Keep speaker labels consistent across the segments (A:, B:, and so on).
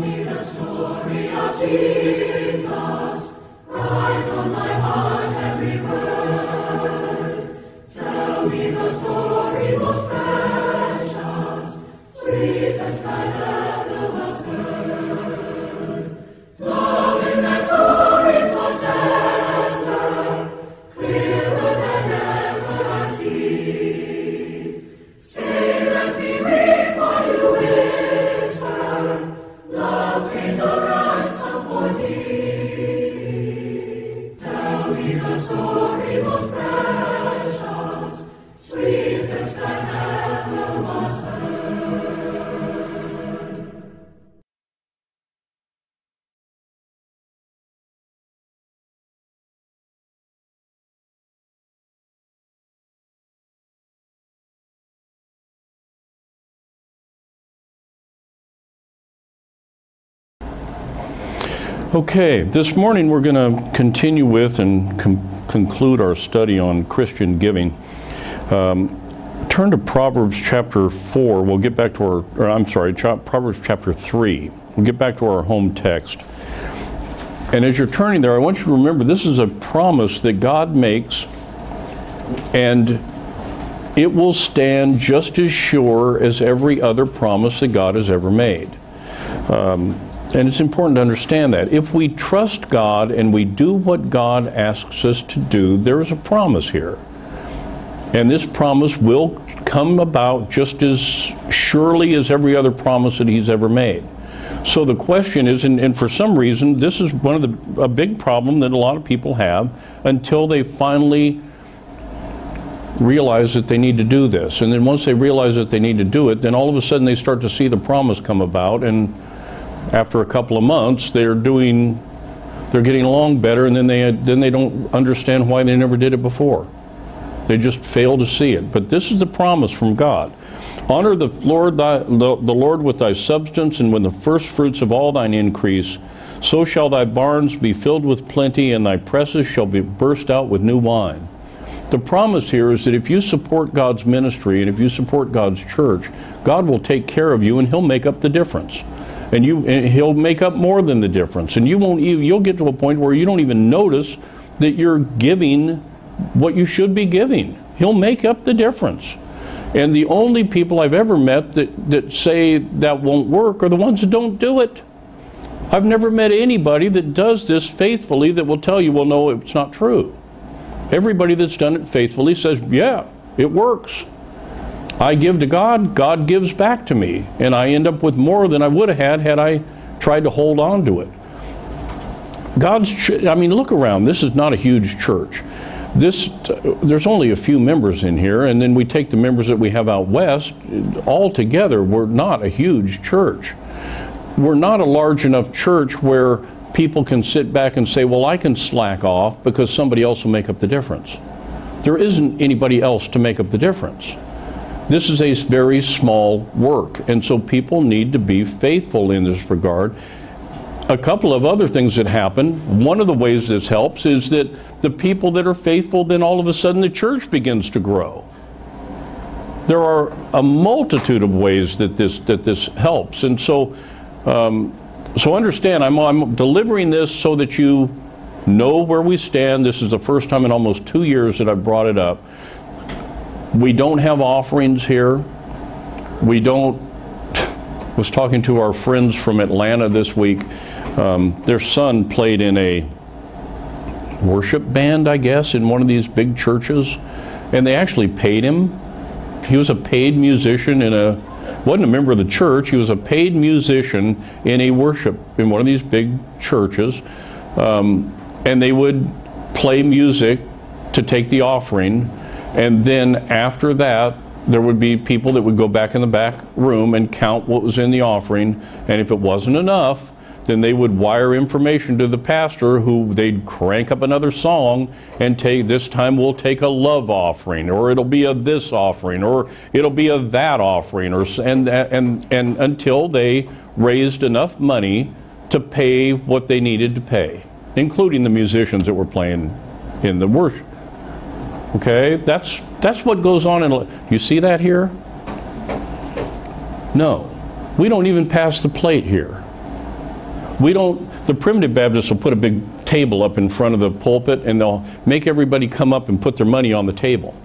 A: me the story of Jesus, write on my heart every word. Tell me the story most precious, sweetest that ever was heard. Love in that story so tender, clearer than ever I see. Say, let me read while you whisper, love in the ransom for me. Tell me the story most precious, sweetest that ever was heard.
B: Okay, this morning we're going to continue with and conclude our study on Christian giving. Turn to Proverbs chapter 4. We'll get back to Proverbs chapter 3. We'll get back to our home text. And as you're turning there, I want you to remember this is a promise that God makes, and it will stand just as sure as every other promise that God has ever made. And it's important to understand that. If we trust God and we do what God asks us to do, there is a promise here. And this promise will come about just as surely as every other promise that He's ever made. So the question is, and for some reason, this is a big problem that a lot of people have until they finally realize that they need to do this. And then once they realize that they need to do it, then all of a sudden they start to see the promise come about, and after a couple of months, they're getting along better, and then they don't understand why they never did it before. They just fail to see it. But this is the promise from God. Honor the Lord with thy substance, and with the first fruits of all thine increase. So shall thy barns be filled with plenty, and thy presses shall be burst out with new wine. The promise here is that if you support God's ministry and if you support God's church, God will take care of you, and He'll make up the difference. And He'll make up more than the difference. And you'll get to a point where you don't even notice that you're giving what you should be giving. He'll make up the difference. And the only people I've ever met that say that won't work are the ones that don't do it. I've never met anybody that does this faithfully that will tell you, well, no, it's not true. Everybody that's done it faithfully says, yeah, it works. I give to God, God gives back to me, and I end up with more than I would have had I tried to hold on to it. Look around. This is not a huge church. There's only a few members in here, and then we take the members that we have out west. All together, we're not a huge church. We're not a large enough church where people can sit back and say, well, I can slack off because somebody else will make up the difference. There isn't anybody else to make up the difference. This is a very small work, and so people need to be faithful in this regard. A couple of other things that happen, one of the ways this helps is that the people that are faithful, then all of a sudden the church begins to grow. There are a multitude of ways that this helps, and so understand, I'm delivering this so that you know where we stand. This is the first time in almost 2 years that I've brought it up. We don't have offerings here. I was talking to our friends from Atlanta this week. Their son played in a worship band, I guess, in one of these big churches, and they actually paid him. He was a paid musician wasn't a member of the church. He was a paid musician in one of these big churches, and they would play music to take the offering. And then after that, there would be people that would go back in the back room and count what was in the offering. And if it wasn't enough, then they would wire information to the pastor, who they'd crank up another song and this time we'll take a love offering, or it'll be a this offering, or it'll be a that offering, and until they raised enough money to pay what they needed to pay, including the musicians that were playing in the worship. Okay, that's what goes on you see that here? No, we don't even pass the plate here. The primitive Baptists will put a big table up in front of the pulpit, and they'll make everybody come up and put their money on the table.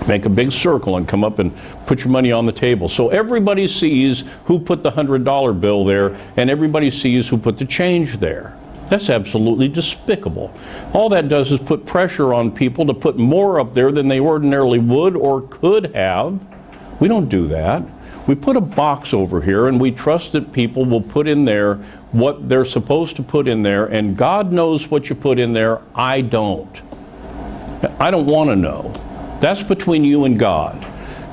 B: Make a big circle and come up and put your money on the table. So everybody sees who put the $100 bill there, and everybody sees who put the change there. That's absolutely despicable. All that does is put pressure on people to put more up there than they ordinarily would or could have. We don't do that. We put a box over here, and we trust that people will put in there what they're supposed to put in there, and God knows what you put in there. I don't. I don't want to know. That's between you and God.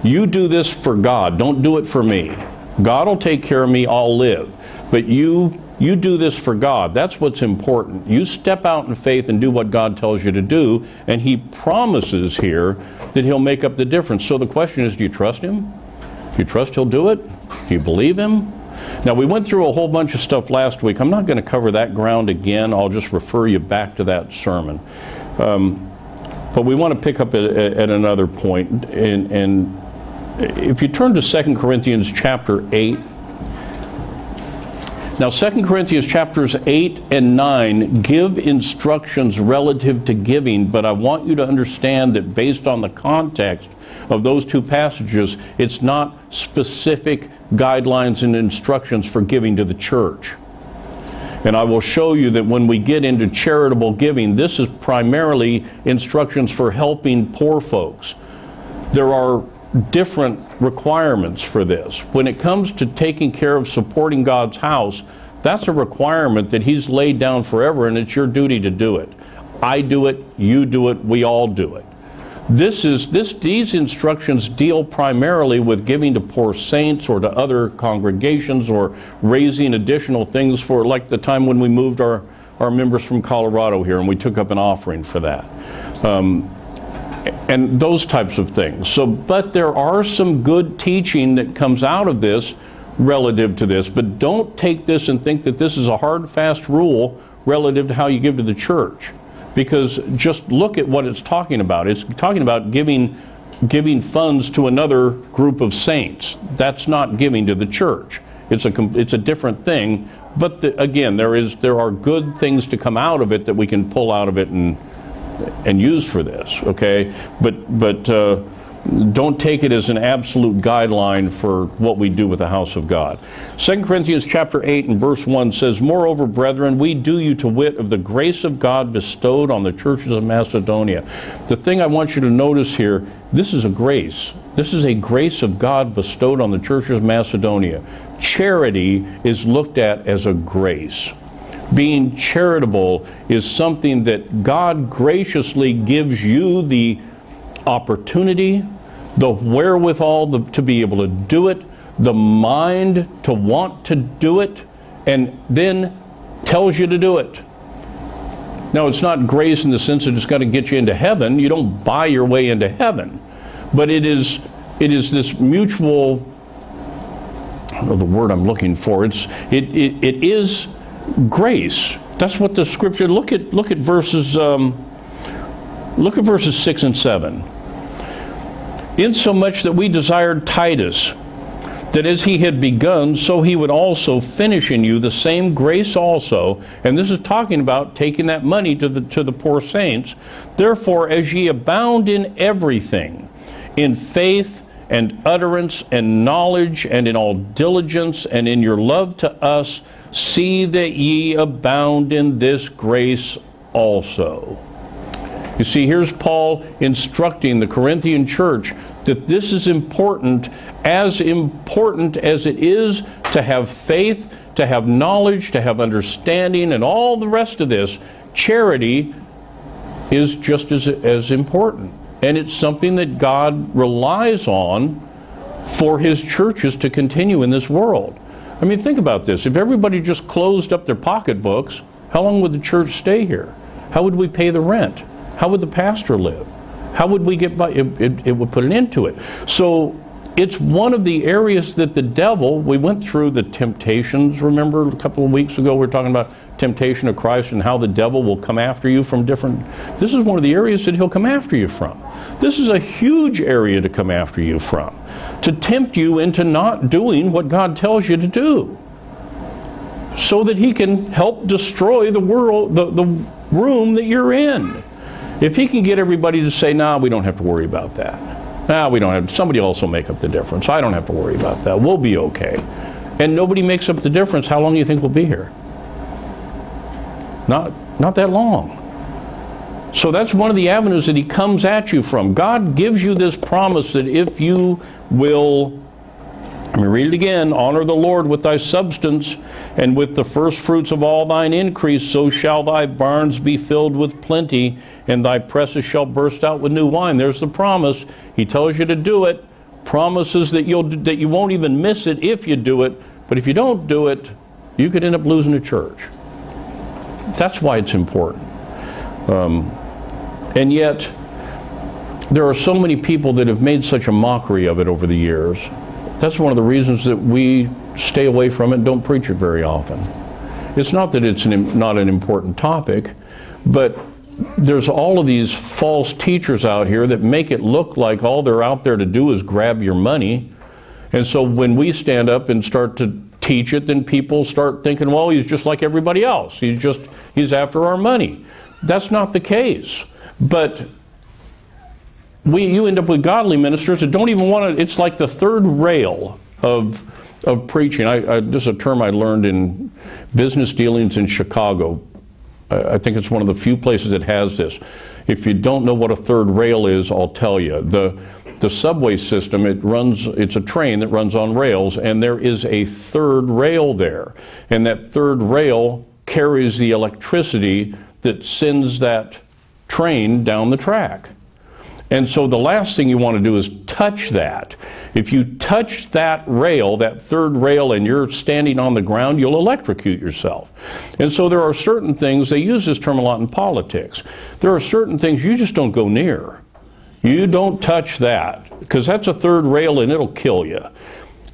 B: You do this for God. Don't do it for me. God will take care of me. I'll live. But you do this for God. That's what's important. You step out in faith and do what God tells you to do, and He promises here that He'll make up the difference. So the question is, do you trust Him? If you trust He'll do it? Do you believe Him? Now, we went through a whole bunch of stuff last week. I'm not going to cover that ground again. I'll just refer you back to that sermon. But we want to pick up at another point. And if you turn to 2 Corinthians chapter 8. Now, 2 Corinthians chapters 8 and 9 give instructions relative to giving, but I want you to understand that based on the context of those two passages, it's not specific guidelines and instructions for giving to the church. And I will show you that when we get into charitable giving, this is primarily instructions for helping poor folks. There are different requirements for this. When it comes to taking care of supporting God's house, that's a requirement that He's laid down forever, and it's your duty to do it. I do it, you do it, we all do it. These instructions deal primarily with giving to poor saints or to other congregations or raising additional things for, like the time when we moved our members from Colorado here and we took up an offering for that. And those types of things. But there are some good teaching that comes out of this relative to this. But don't take this and think that this is a hard, fast rule relative to how you give to the church. Because just look at what it's talking about. It's talking about giving funds to another group of saints. That's not giving to the church. It's a different thing. But again, there are good things to come out of it that we can pull out of it and use for this. Okay, but don't take it as an absolute guideline for what we do with the house of God. 2 Corinthians chapter 8 and verse 1 says, "Moreover, brethren, we do you to wit of the grace of God bestowed on the churches of Macedonia." The thing I want you to notice here, this is a grace. This is a grace of God bestowed on the churches of Macedonia. Charity is looked at as a grace. Being charitable is something that God graciously gives you the opportunity, the wherewithal to be able to do it, the mind to want to do it, and then tells you to do it. Now, it's not grace in the sense that it's got to get you into heaven. You don't buy your way into heaven. But it is this mutual, I don't know the word I'm looking for. It is grace. That's what the scripture. Look at verses 6 and 7. "Insomuch that we desired Titus, that as he had begun, so he would also finish in you the same grace also." And this is talking about taking that money to the poor saints. "Therefore, as ye abound in everything, in faith and utterance and knowledge and in all diligence and in your love to us, see that ye abound in this grace also." You see, here's Paul instructing the Corinthian church that this is important as it is to have faith, to have knowledge, to have understanding, and all the rest of this. Charity is just as important. And it's something that God relies on for His churches to continue in this world. I mean, think about this. If everybody just closed up their pocketbooks, how long would the church stay here? How would we pay the rent? How would the pastor live? How would we get by? It would put an end to it. So it's one of the areas that the devil, we went through the temptations, remember a couple of weeks ago we were talking about temptation of Christ and how the devil will come after you from different, this is one of the areas that he'll come after you from. This is a huge area to come after you from, to tempt you into not doing what God tells you to do. so that he can help destroy the world, the room that you're in. If he can get everybody to say, nah, we don't have to worry about that. Nah, we don't have, somebody else will make up the difference. I don't have to worry about that. We'll be okay. And nobody makes up the difference, how long do you think we'll be here? Not that long. So that's one of the avenues that he comes at you from. God gives you this promise that if you will, let me read it again, honor the Lord with thy substance and with the first fruits of all thine increase, so shall thy barns be filled with plenty, and thy presses shall burst out with new wine. There's the promise. He tells you to do it. Promises that you won't even miss it if you do it. But if you don't do it, you could end up losing a church. That's why it's important. And yet, there are so many people that have made such a mockery of it over the years. That's one of the reasons that we stay away from it and don't preach it very often. It's not that it's not an important topic, but there's all of these false teachers out here that make it look like all they're out there to do is grab your money. And so when we stand up and start to teach it, then people start thinking, well, he's just like everybody else. He's after our money. That's not the case. But you end up with godly ministers that don't even want to, it's like the third rail of preaching. This is a term I learned in business dealings in Chicago. I think it's one of the few places that has this. If you don't know what a third rail is, I'll tell you. The subway system, it's a train that runs on rails, and there is a third rail there. And that third rail carries the electricity that sends that train down the track. And so the last thing you want to do is touch that. If you touch that rail, that third rail, and you're standing on the ground, you'll electrocute yourself. And so there are certain things, they use this term a lot in politics. There are certain things you just don't go near. You don't touch that, because that's a third rail and it'll kill you.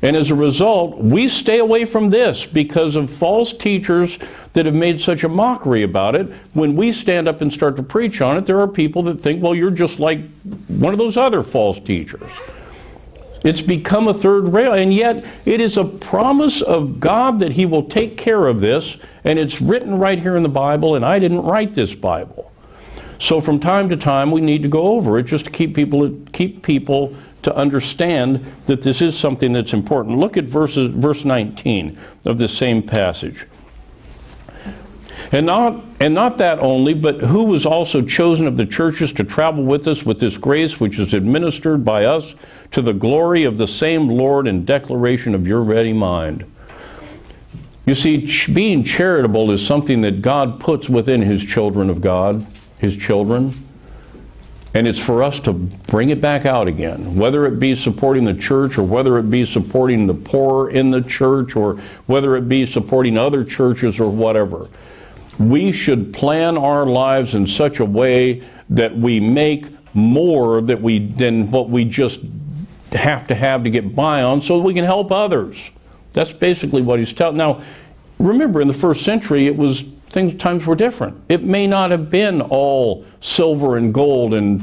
B: And as a result, we stay away from this because of false teachers that have made such a mockery about it. When we stand up and start to preach on it, there are people that think, well, you're just like one of those other false teachers. It's become a third rail, and yet it is a promise of God that he will take care of this, and it's written right here in the Bible, and I didn't write this Bible. So from time to time, we need to go over it just to keep people to understand that this is something that's important. Look at verse 19 of this same passage. And not that only, but who was also chosen of the churches to travel with us with this grace which is administered by us to the glory of the same Lord and declaration of your ready mind. You see, being charitable is something that God puts within his children of God, his children. And it's for us to bring it back out again, whether it be supporting the church or whether it be supporting the poor in the church or whether it be supporting other churches or whatever. We should plan our lives in such a way that we make more than what we just have to get by on so that we can help others. That's basically what he's telling. Now, remember, in the first century, times were different. It may not have been all silver and gold and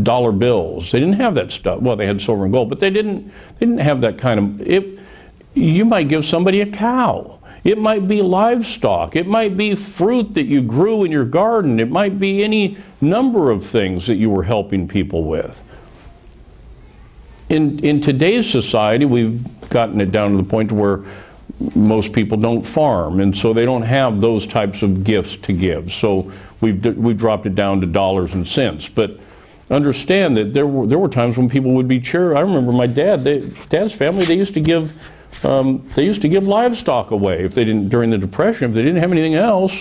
B: dollar bills. They didn't have that stuff. Well, they had silver and gold, but they didn't have that kind of. You might give somebody a cow. It might be livestock. It might be fruit that you grew in your garden. It might be any number of things that you were helping people with. In today's society, we've gotten it down to the point where most people don't farm, and so they don't have those types of gifts to give. So we've dropped it down to dollars and cents. But understand that there were times when people would be charitable. I remember my dad's family. They used to give livestock away if they didn't during the Depression. If they didn't have anything else,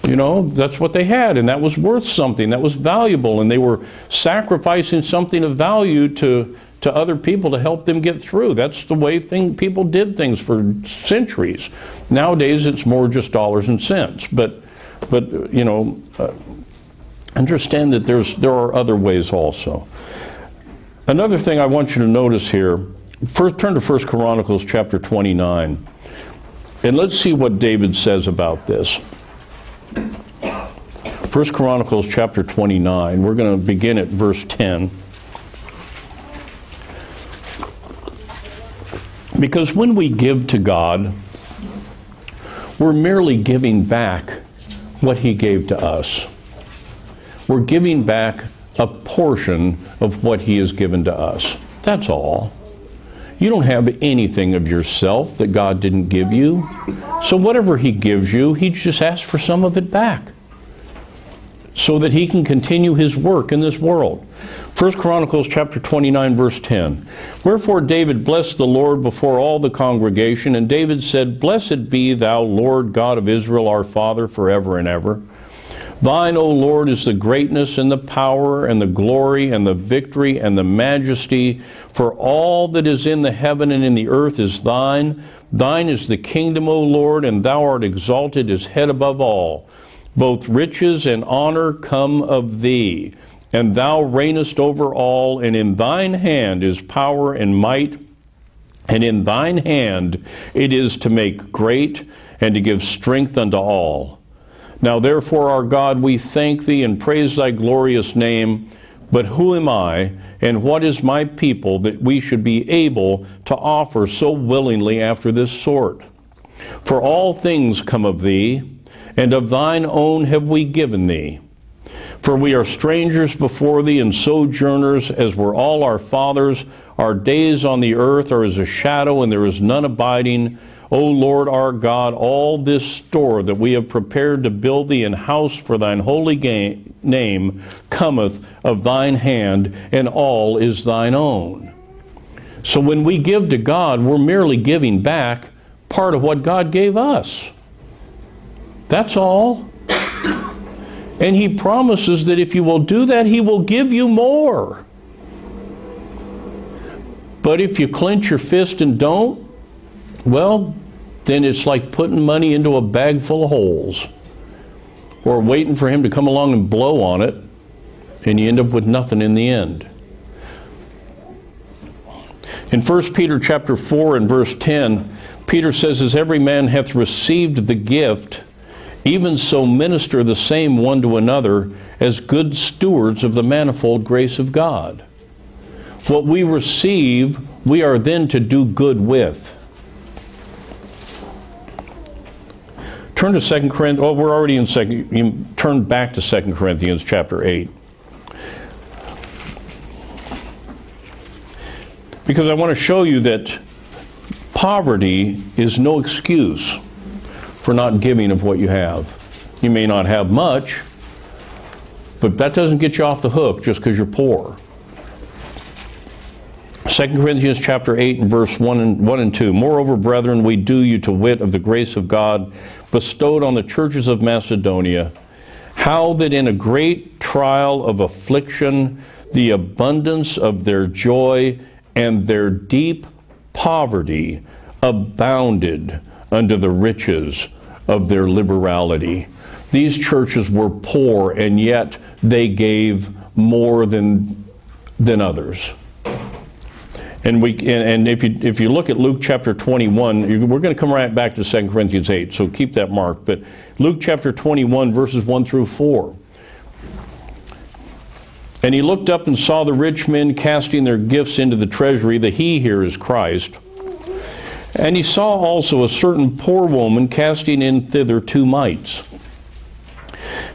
B: that's what they had, and that was worth something. That was valuable, and they were sacrificing something of value to other people to help them get through. That's the way people did things for centuries. Nowadays, it's more just dollars and cents. But understand that there are other ways also. Another thing I want you to notice here. First, turn to 1 Chronicles chapter 29, and let's see what David says about this. 1 Chronicles chapter 29. We're going to begin at verse 10. Because when we give to God, we're merely giving back what he gave to us. We're giving back a portion of what he has given to us. That's all. You don't have anything of yourself that God didn't give you. So whatever he gives you, he just asks for some of it back so that he can continue his work in this world. 1 Chronicles chapter 29, verse 10. Wherefore David blessed the Lord before all the congregation, and David said, Blessed be thou, Lord God of Israel, our Father, forever and ever. Thine, O Lord, is the greatness and the power and the glory and the victory and the majesty, for all that is in the heaven and in the earth is thine. Thine is the kingdom, O Lord, and thou art exalted as head above all. Both riches and honor come of thee, and thou reignest over all, and in thine hand is power and might, and in thine hand it is to make great and to give strength unto all. Now therefore, our God, we thank thee and praise thy glorious name. But who am I, and what is my people, that we should be able to offer so willingly after this sort? For all things come of thee, and of thine own have we given thee. For we are strangers before thee, and sojourners, as were all our fathers. Our days on the earth are as a shadow, and there is none abiding. O Lord our God, all this store that we have prepared to build thee an house for thine holy name cometh of thine hand, and all is thine own. So when we give to God, we're merely giving back part of what God gave us. That's all. And he promises that if you will do that, he will give you more. But if you clench your fist and don't, well, then it's like putting money into a bag full of holes, or waiting for him to come along and blow on it, and you end up with nothing in the end. In 1 Peter chapter 4 and verse 10, Peter says, As every man hath received the gift, even so minister the same one to another as good stewards of the manifold grace of God. What we receive, we are then to do good with. Turn to 2 Corinthians, oh, we're already in 2, you turn back to 2 Corinthians chapter 8. Because I want to show you that poverty is no excuse for not giving of what you have. You may not have much, but that doesn't get you off the hook just because you're poor. 2 Corinthians chapter 8 and verse 1 and 2. Moreover, brethren, we do you to wit of the grace of God bestowed on the churches of Macedonia, how that in a great trial of affliction, the abundance of their joy and their deep poverty abounded unto the riches of their liberality. These churches were poor, and yet they gave more than others. And if you look at Luke chapter 21, we're going to come right back to 2 Corinthians 8, so keep that marked. But Luke chapter 21, verses 1 through 4. And he looked up and saw the rich men casting their gifts into the treasury. The he here is Christ. And he saw also a certain poor woman casting in thither 2 mites.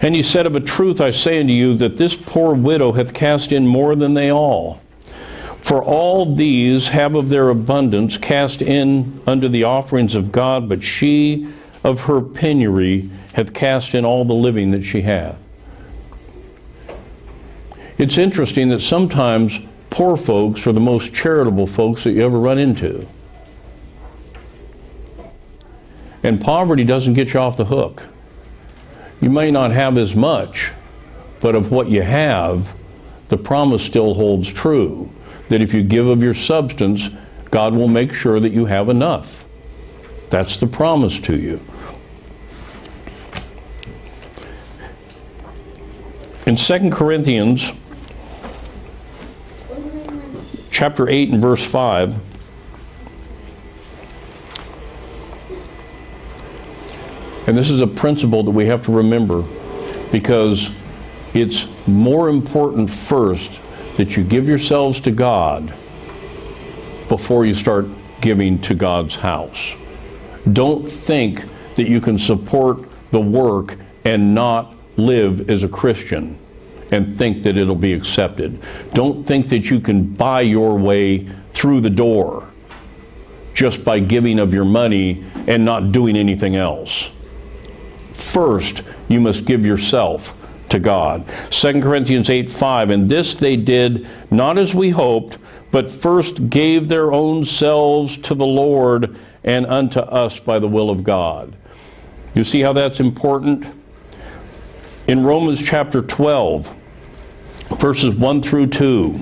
B: And he said, Of a truth I say unto you, that this poor widow hath cast in more than they all. For all these have of their abundance cast in unto the offerings of God, but she of her penury hath cast in all the living that she hath. It's interesting that sometimes poor folks are the most charitable folks that you ever run into. And poverty doesn't get you off the hook. You may not have as much, but of what you have, the promise still holds true. That if you give of your substance, God will make sure that you have enough. That's the promise to you. In 2 Corinthians chapter 8 and verse 5, and this is a principle that we have to remember, because it's more important first that you give yourselves to God before you start giving to God's house. Don't think that you can support the work and not live as a Christian and think that it'll be accepted. Don't think that you can buy your way through the door just by giving of your money and not doing anything else. First, you must give yourself to God. 2 Corinthians 8:5, and this they did not as we hoped, but first gave their own selves to the Lord and unto us by the will of God. You see how that's important? In Romans chapter 12, verses 1 through 2.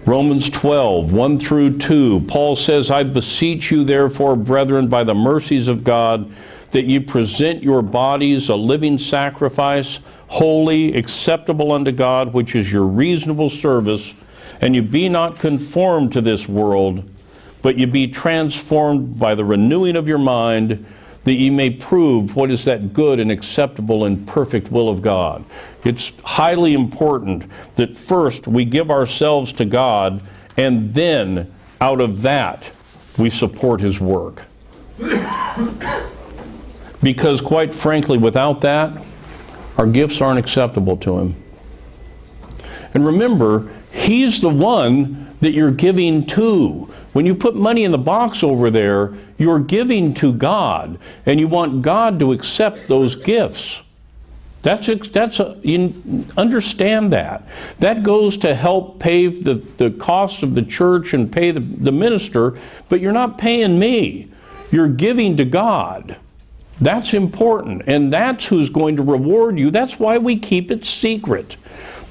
B: Romans 12, 1 through 2. Paul says, I beseech you therefore, brethren, by the mercies of God, that ye present your bodies a living sacrifice, holy, acceptable unto God, which is your reasonable service. And you be not conformed to this world, but ye be transformed by the renewing of your mind, that ye may prove what is that good and acceptable and perfect will of God. It's highly important that first we give ourselves to God, and then out of that we support His work. Because quite frankly, without that, our gifts aren't acceptable to Him. And remember, He's the one that you're giving to. When you put money in the box over there, you're giving to God, and you want God to accept those gifts. You understand that. That goes to help pay the cost of the church and pay the minister, but you're not paying me. You're giving to God. That's important, and that's who's going to reward you. That's why we keep it secret.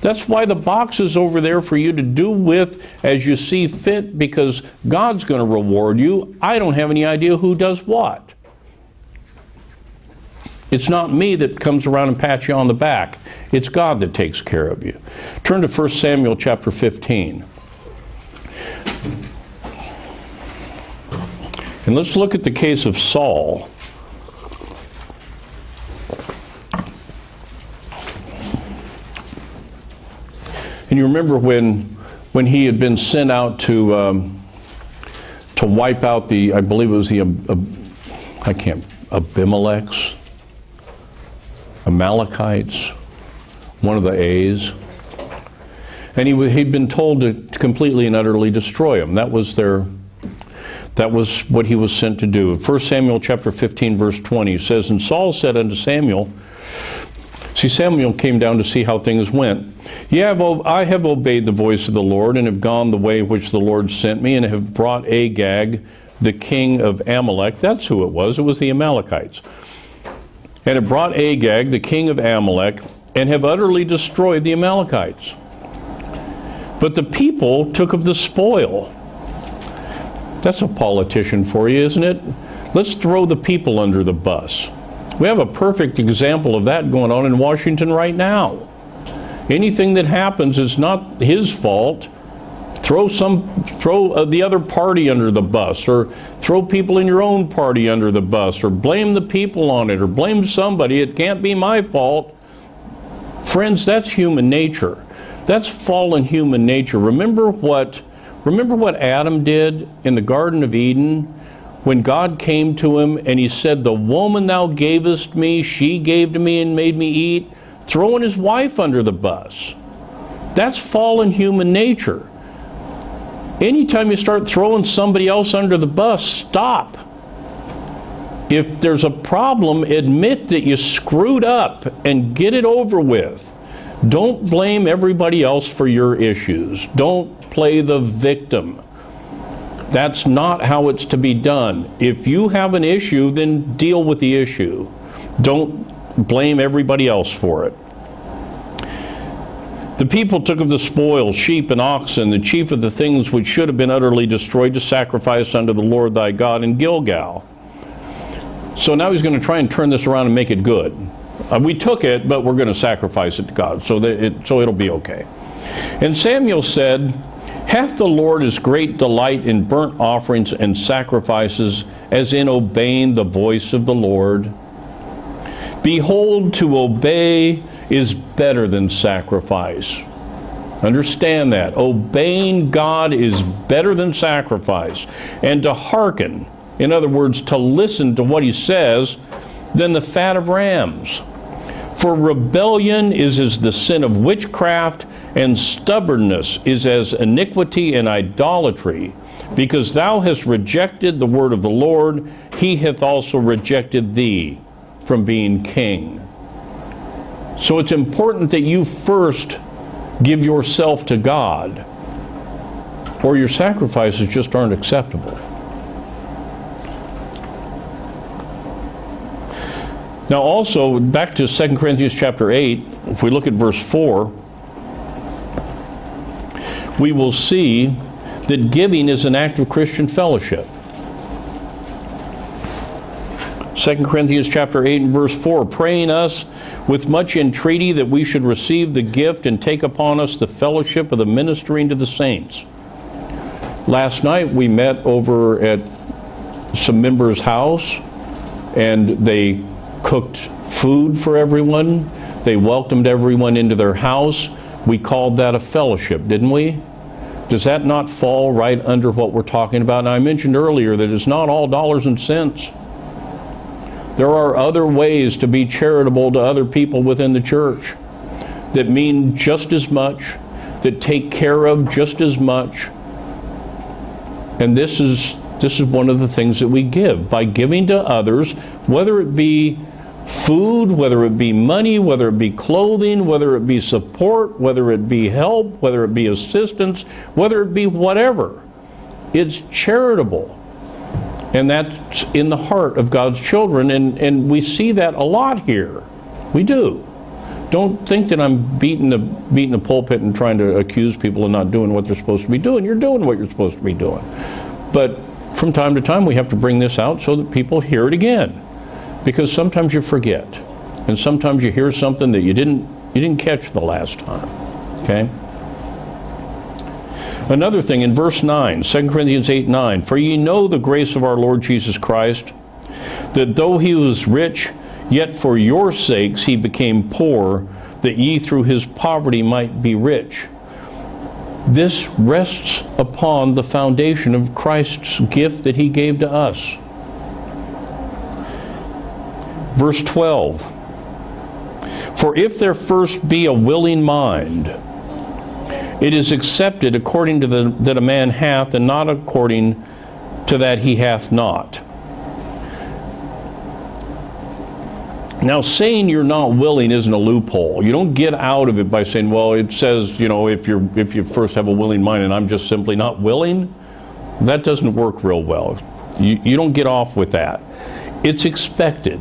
B: That's why the box is over there for you to do with as you see fit, because God's going to reward you. I don't have any idea who does what. It's not me that comes around and pats you on the back. It's God that takes care of you. Turn to 1 Samuel chapter 15. And let's look at the case of Saul. And you remember when he had been sent out to wipe out I believe it was the Amalekites, one of the A's, and he'd been told to completely and utterly destroy them. That was what he was sent to do. 1 Samuel chapter 15 verse 20 says, and Saul said unto Samuel, see, Samuel came down to see how things went. I have obeyed the voice of the Lord, and have gone the way which the Lord sent me, and have brought Agag, the king of Amalek. That's who it was. It was the Amalekites. And have brought Agag, the king of Amalek, and have utterly destroyed the Amalekites. But the people took of the spoil. That's a politician for you, isn't it? Let's throw the people under the bus. We have a perfect example of that going on in Washington right now. Anything that happens is not his fault. Throw the other party under the bus, or throw people in your own party under the bus, or blame the people on it, or blame somebody. It can't be my fault. Friends, that's human nature. That's fallen human nature. Remember what Adam did in the Garden of Eden? When God came to him and he said, the woman thou gavest me, she gave to me and made me eat, throwing his wife under the bus. That's fallen human nature. Anytime you start throwing somebody else under the bus, stop. If there's a problem, admit that you screwed up and get it over with. Don't blame everybody else for your issues. Don't play the victim. That's not how it's to be done. If you have an issue, then deal with the issue. Don't blame everybody else for it. The people took of the spoil, sheep and oxen, the chief of the things which should have been utterly destroyed, to sacrifice unto the Lord thy God in Gilgal. So now he's going to try and turn this around and make it good. We took it, but we're going to sacrifice it to God, so it'll be okay. And Samuel said, hath the Lord his great delight in burnt offerings and sacrifices, as in obeying the voice of the Lord? Behold, to obey is better than sacrifice. Understand that. Obeying God is better than sacrifice. And to hearken in other words, to listen to what he says, than the fat of rams. For rebellion is as the sin of witchcraft, and stubbornness is as iniquity and idolatry. Because thou hast rejected the word of the Lord, he hath also rejected thee from being king. So it's important that you first give yourself to God, or your sacrifices just aren't acceptable. Now also, back to 2 Corinthians chapter 8, if we look at verse 4, we will see that giving is an act of Christian fellowship. 2 Corinthians chapter 8 and verse 4, praying us with much entreaty that we should receive the gift and take upon us the fellowship of the ministering to the saints. Last night we met over at some members' house, and they cooked food for everyone. They welcomed everyone into their house. We called that a fellowship, didn't we? Does that not fall right under what we're talking about? And I mentioned earlier that it's not all dollars and cents. There are other ways to be charitable to other people within the church that mean just as much, that take care of just as much. And this is one of the things that we give. By giving to others, whether it be food, whether it be money, whether it be clothing, whether it be support, whether it be help, whether it be assistance, whether it be whatever, it's charitable. And that's in the heart of God's children, and we see that a lot here. We do. Don't think that I'm beating the pulpit and trying to accuse people of not doing what they're supposed to be doing. You're doing what you're supposed to be doing. But from time to time we have to bring this out so that people hear it again. Because sometimes you forget, and sometimes you hear something that you didn't catch the last time. Okay? Another thing in verse 9, 2 Corinthians 8:9, for ye know the grace of our Lord Jesus Christ, that though he was rich, yet for your sakes he became poor, that ye through his poverty might be rich. This rests upon the foundation of Christ's gift that he gave to us. Verse 12, for if there first be a willing mind, it is accepted according to that a man hath, and not according to that he hath not. Now, saying you're not willing isn't a loophole. You don't get out of it by saying, well, it says, you know, if you first have a willing mind and I'm just simply not willing. That doesn't work real well. You don't get off with that. It's expected.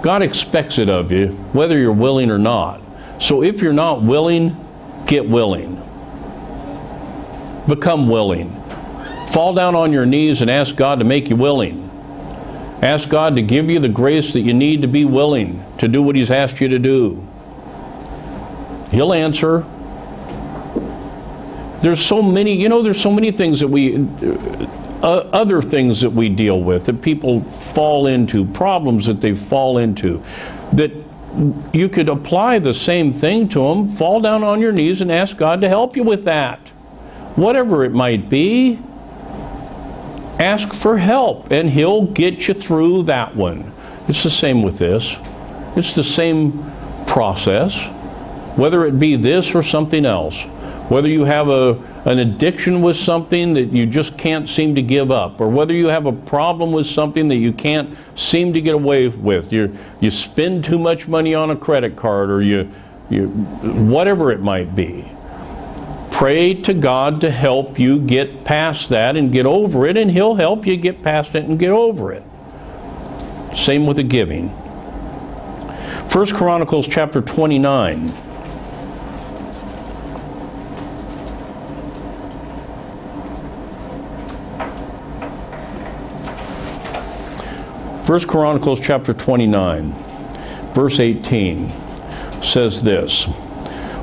B: God expects it of you, whether you're willing or not. So if you're not willing, get willing. Become willing. Fall down on your knees and ask God to make you willing. Ask God to give you the grace that you need to be willing to do what he's asked you to do. He'll answer. There's so many things that we, other things that we deal with, that people fall into, problems that they fall into, that you could apply the same thing to them. Fall down on your knees and ask God to help you with that. Whatever it might be, ask for help, and he'll get you through that one. It's the same with this. It's the same process, whether it be this or something else. Whether you have an addiction with something that you just can't seem to give up, or whether you have a problem with something that you can't seem to get away with. You spend too much money on a credit card, or you whatever it might be. Pray to God to help you get past that and get over it, and he'll help you get past it and get over it. Same with the giving. 1 Chronicles chapter 29. 1 Chronicles chapter 29, verse 18 says this,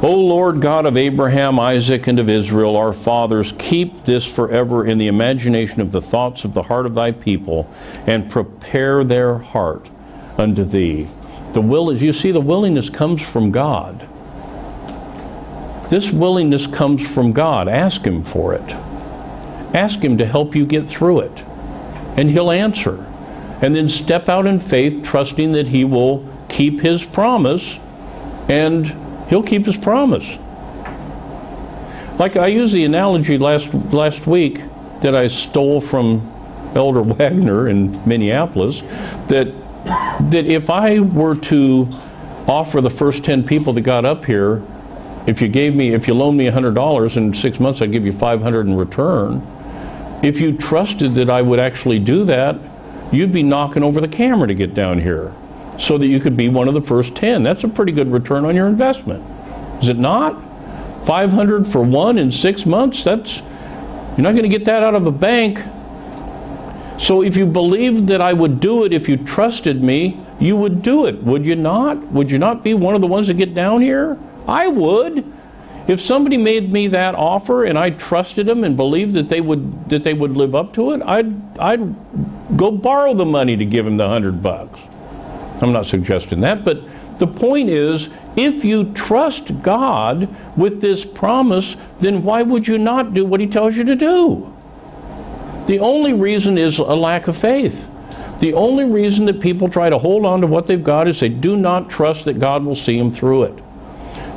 B: O Lord God of Abraham, Isaac, and of Israel, our fathers, keep this forever in the imagination of the thoughts of the heart of thy people, and prepare their heart unto thee. The will is, you see, the willingness comes from God. This willingness comes from God. Ask him for it. Ask him to help you get through it. and He'll answer. And then step out in faith, trusting that He will keep His promise, and He'll keep His promise. Like I used the analogy last week that I stole from Elder Wagner in Minneapolis, that if I were to offer the first 10 people that got up here, if you loaned me $100 in 6 months, I'd give you $500 in return. If you trusted that I would actually do that, you'd be knocking over the camera to get down here so that you could be one of the first 10. That's a pretty good return on your investment. Is it not? $500 for one in 6 months, you're not going to get that out of a bank. So if you believed that I would do it, if you trusted me, you would do it, would you not? Would you not be one of the ones that get down here? I would. If somebody made me that offer and I trusted them and believed that they would live up to it, I'd go borrow the money to give them the $100. I'm not suggesting that, but the point is, if you trust God with this promise, then why would you not do what He tells you to do? The only reason is a lack of faith. The only reason that people try to hold on to what they've got is they do not trust that God will see them through it.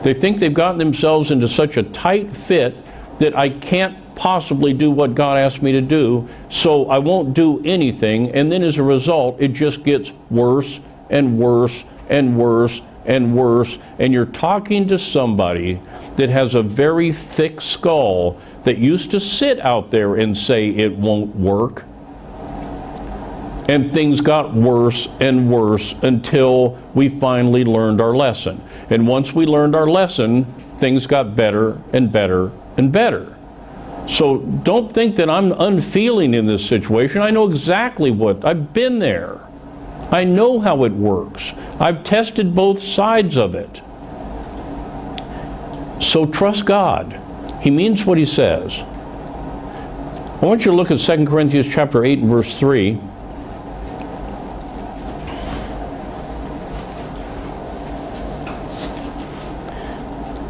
B: They think they've gotten themselves into such a tight fit that I can't possibly do what God asked me to do, so I won't do anything, and then as a result, it just gets worse and worse and worse and worse, and you're talking to somebody that has a very thick skull that used to sit out there and say it won't work. And things got worse and worse until we finally learned our lesson. And once we learned our lesson, things got better and better and better. So don't think that I'm unfeeling in this situation. I know exactly I've been there. I know how it works. I've tested both sides of it. So trust God. He means what He says. I want you to look at 2 Corinthians chapter 8 and verse 3.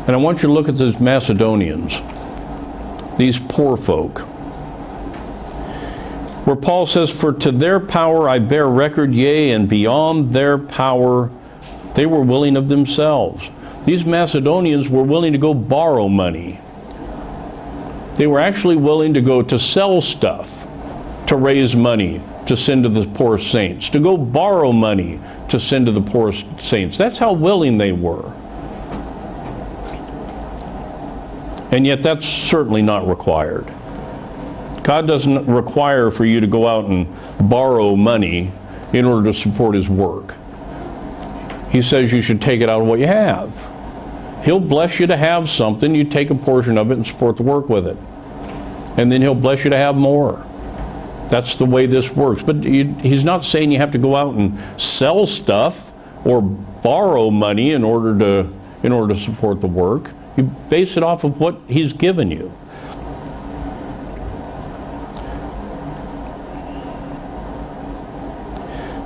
B: And I want you to look at these Macedonians, these poor folk, where Paul says, "For to their power I bear record, yea, and beyond their power they were willing of themselves." These Macedonians were willing to go borrow money. They were actually willing to go to sell stuff to raise money to send to the poor saints, to go borrow money to send to the poor saints. That's how willing they were. And yet that's certainly not required. God doesn't require for you to go out and borrow money in order to support His work. He says you should take it out of what you have. He'll bless you to have something, you take a portion of it and support the work with it. And then He'll bless you to have more. That's the way this works. But He's not saying you have to go out and sell stuff or borrow money in order to support the work. You base it off of what He's given you.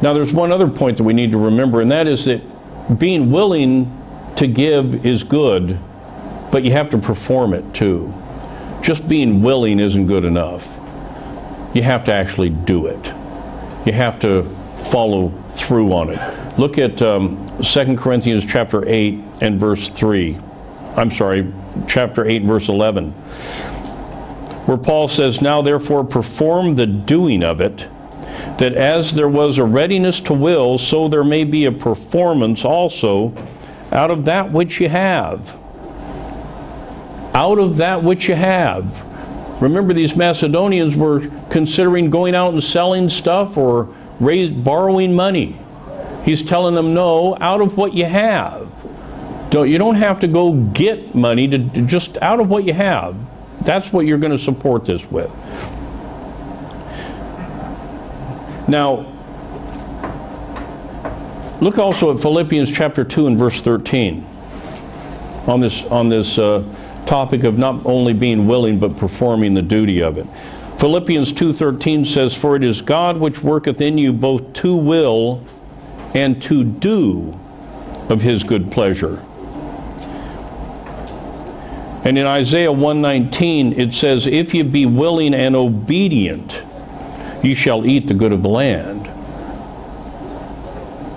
B: Now there's one other point that we need to remember, and that is that being willing to give is good, but you have to perform it too. Just being willing isn't good enough. You have to actually do it. You have to follow through on it. Look at 2 Corinthians chapter 8 and verse 3. Chapter 8 verse 11, where Paul says, "Now therefore perform the doing of it, that as there was a readiness to will, so there may be a performance also out of that which you have." Out of that which you have. Remember, these Macedonians were considering going out and selling stuff or borrowing money. He's telling them, no, out of what you have. You don't have to go get money, just out of what you have. That's what you're going to support this with. Now, look also at Philippians chapter 2 and verse 13 on this topic of not only being willing but performing the duty of it. Philippians 2:13 says, "For it is God which worketh in you both to will and to do of His good pleasure." And in Isaiah 1:19 it says, "If ye be willing and obedient, ye shall eat the good of the land.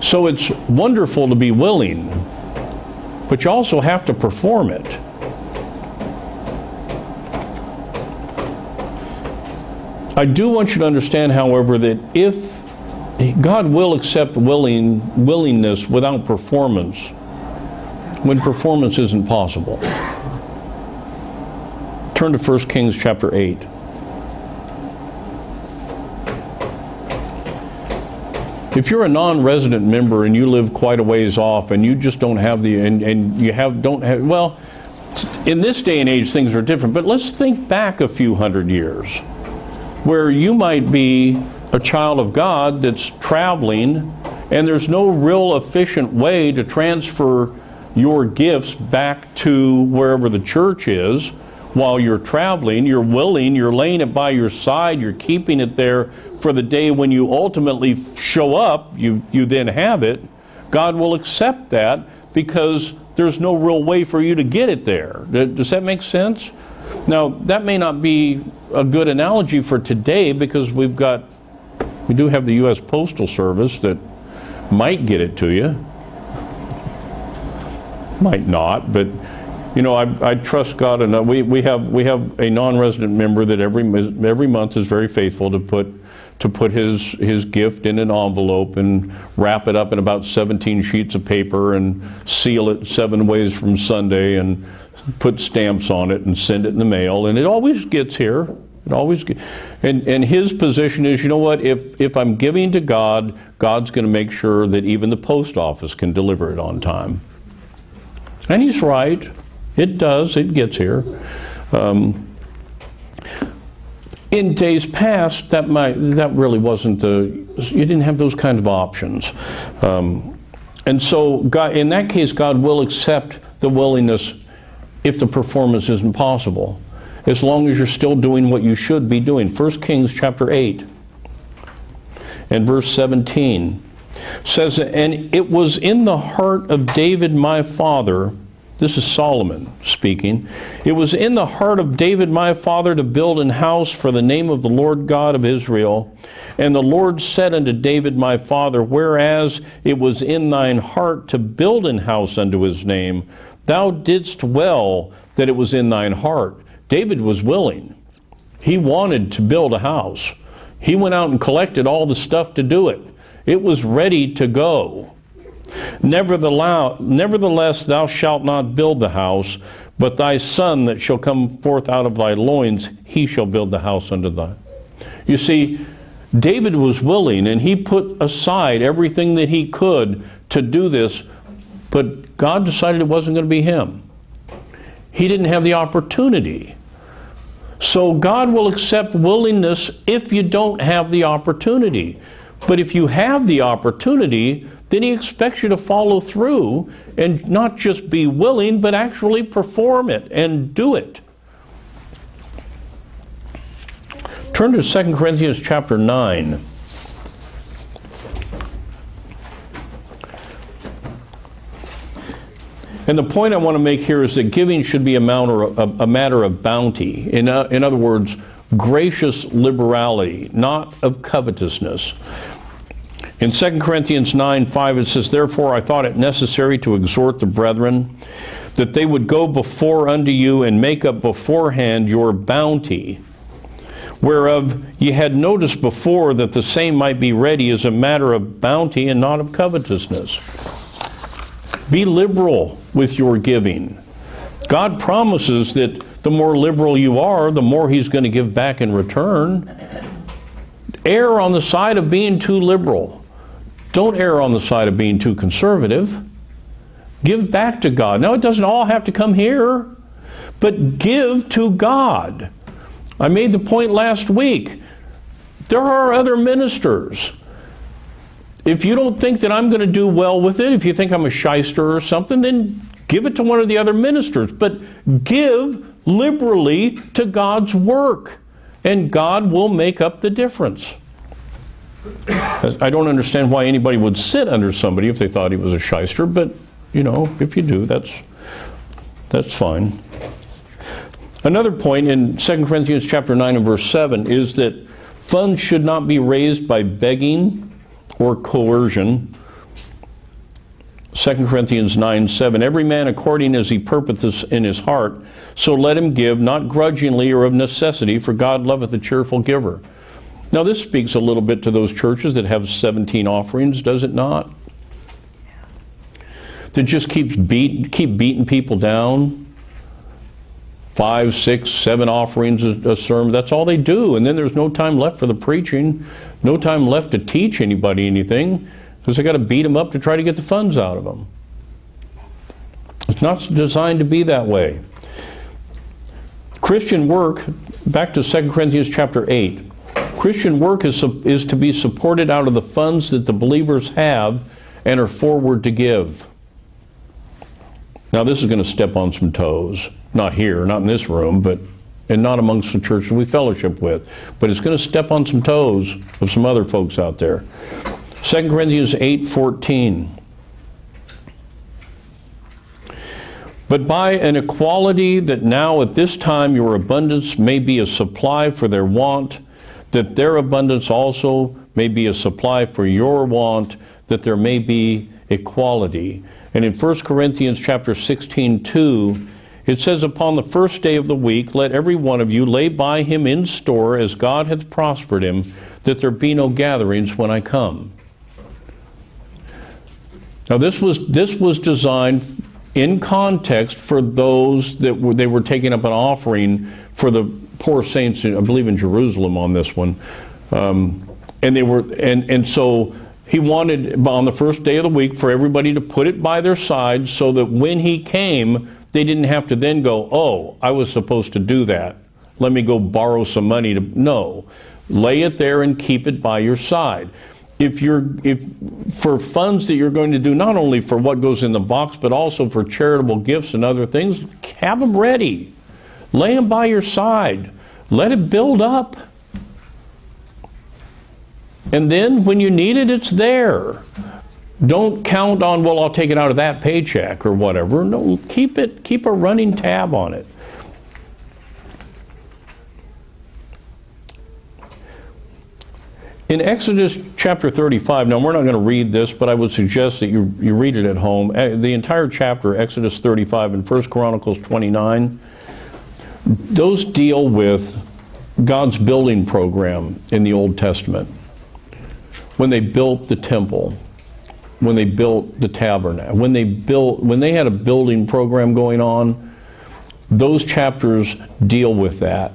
B: So it's wonderful to be willing, but you also have to perform it. I do want you to understand, however, that if God will accept willingness without performance when performance isn't possible. Turn to 1 Kings chapter 8. If you're a non-resident member and you live quite a ways off and you just don't have well, in this day and age things are different, but let's think back a few hundred years where you might be a child of God that's traveling and there's no real efficient way to transfer your gifts back to wherever the church is while you're traveling. You're willing, you're laying it by your side, you're keeping it there for the day when you ultimately show up, you then have it. God will accept that because there's no real way for you to get it there. Does that make sense? Now, that may not be a good analogy for today because we do have the U.S. Postal Service that might get it to you. Might not, but you know, I trust God, and we have a non-resident member that every month is very faithful to put his gift in an envelope and wrap it up in about 17 sheets of paper and seal it 7 ways from Sunday and put stamps on it and send it in the mail, and it always gets here. It always gets, and his position is, you know what, if I'm giving to God, God's going to make sure that even the post office can deliver it on time. And he's right. It does. It gets here. In days past, that really wasn't you didn't have those kinds of options. And so God, in that case, God will accept the willingness if the performance isn't possible, as long as you're still doing what you should be doing. 1 Kings chapter 8 and verse 17 says, and it was in the heart of David my father, this is Solomon speaking, it was in the heart of David my father to build an house for the name of the Lord God of Israel. And the Lord said unto David my father, whereas it was in thine heart to build an house unto his name, thou didst well that it was in thine heart. David was willing. He wanted to build a house. He went out and collected all the stuff to do it. It was ready to go. Nevertheless, thou shalt not build the house, but thy son that shall come forth out of thy loins, he shall build the house unto thy. You see, David was willing, and he put aside everything that he could to do this, but God decided it wasn't going to be him. He didn't have the opportunity. So God will accept willingness if you don't have the opportunity. But if you have the opportunity, then he expects you to follow through and not just be willing, but actually perform it and do it. Turn to 2 Corinthians chapter 9. And the point I want to make here is that giving should be a matter of bounty. In other words, gracious liberality, not of covetousness. In 2 Corinthians 9:5 it says, therefore I thought it necessary to exhort the brethren that they would go before unto you and make up beforehand your bounty, whereof ye had noticed before that the same might be ready as a matter of bounty and not of covetousness. Be liberal with your giving. God promises that the more liberal you are, the more he's going to give back in return. Err on the side of being too liberal. Don't err on the side of being too conservative. Give back to God. Now, it doesn't all have to come here, but give to God. I made the point last week. There are other ministers. If you don't think that I'm going to do well with it, if you think I'm a shyster or something, then give it to one of the other ministers. But give liberally to God's work, and God will make up the difference. I don't understand why anybody would sit under somebody if they thought he was a shyster, but, you know, if you do, that's fine. Another point in 2 Corinthians chapter 9 and verse 7 is that Funds should not be raised by begging or coercion. 2 Corinthians 9:7, every man according as he purposeth in his heart, so let him give, not grudgingly or of necessity, for God loveth a cheerful giver. Now this speaks a little bit to those churches that have 17 offerings, does it not? That just keep beating people down. 5, 6, 7 offerings a sermon, that's all they do. And then there's no time left for the preaching, no time left to teach anybody anything, because they got to beat them up to try to get the funds out of them. It's not designed to be that way. Christian work, back to 2 Corinthians chapter 8, Christian work is to be supported out of the funds that the believers have and are forward to give. Now this is going to step on some toes. Not here, not in this room, and not amongst the churches we fellowship with. But it's going to step on some toes of some other folks out there. 2 Corinthians 8:14. But by an equality that now at this time your abundance may be a supply for their want, that their abundance also may be a supply for your want, that there may be equality. And in 1 Corinthians chapter 16:2, it says, upon the first day of the week, let every one of you lay by him in store as God hath prospered him, that there be no gatherings when I come. Now this was designed in context for those that they were taking up an offering for the poor saints, I believe in Jerusalem on this one. And so he wanted on the first day of the week for everybody to put it by their side so that when he came, they didn't have to then go, oh, I was supposed to do that. Let me go borrow some money to, no. Lay it there and keep it by your side. If for funds that you're going to do, not only for what goes in the box, but also for charitable gifts and other things, have them ready. Lay them by your side. Let it build up. And then when you need it, it's there. Don't count on, well, I'll take it out of that paycheck or whatever. No, keep a running tab on it. In Exodus chapter 35, now we're not going to read this, but I would suggest that you read it at home. The entire chapter, Exodus 35 and 1 Chronicles 29, those deal with God's building program in the Old Testament. When they built the temple, when they built the tabernacle, when they had a building program going on, those chapters deal with that.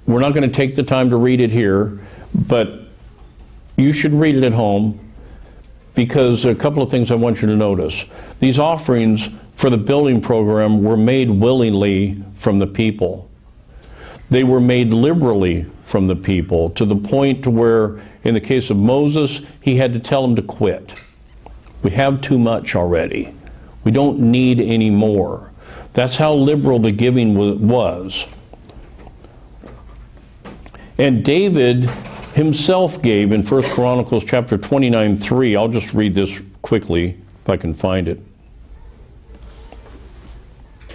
B: We're not going to take the time to read it here, but you should read it at home, because a couple of things I want you to notice. These offerings for the building program were made willingly from the people. They were made liberally from the people, to the point to where, in the case of Moses, he had to tell them to quit. We have too much already. We don't need any more. That's how liberal the giving was. And David himself gave in 1 Chronicles chapter 29:3. I'll just read this quickly if I can find it.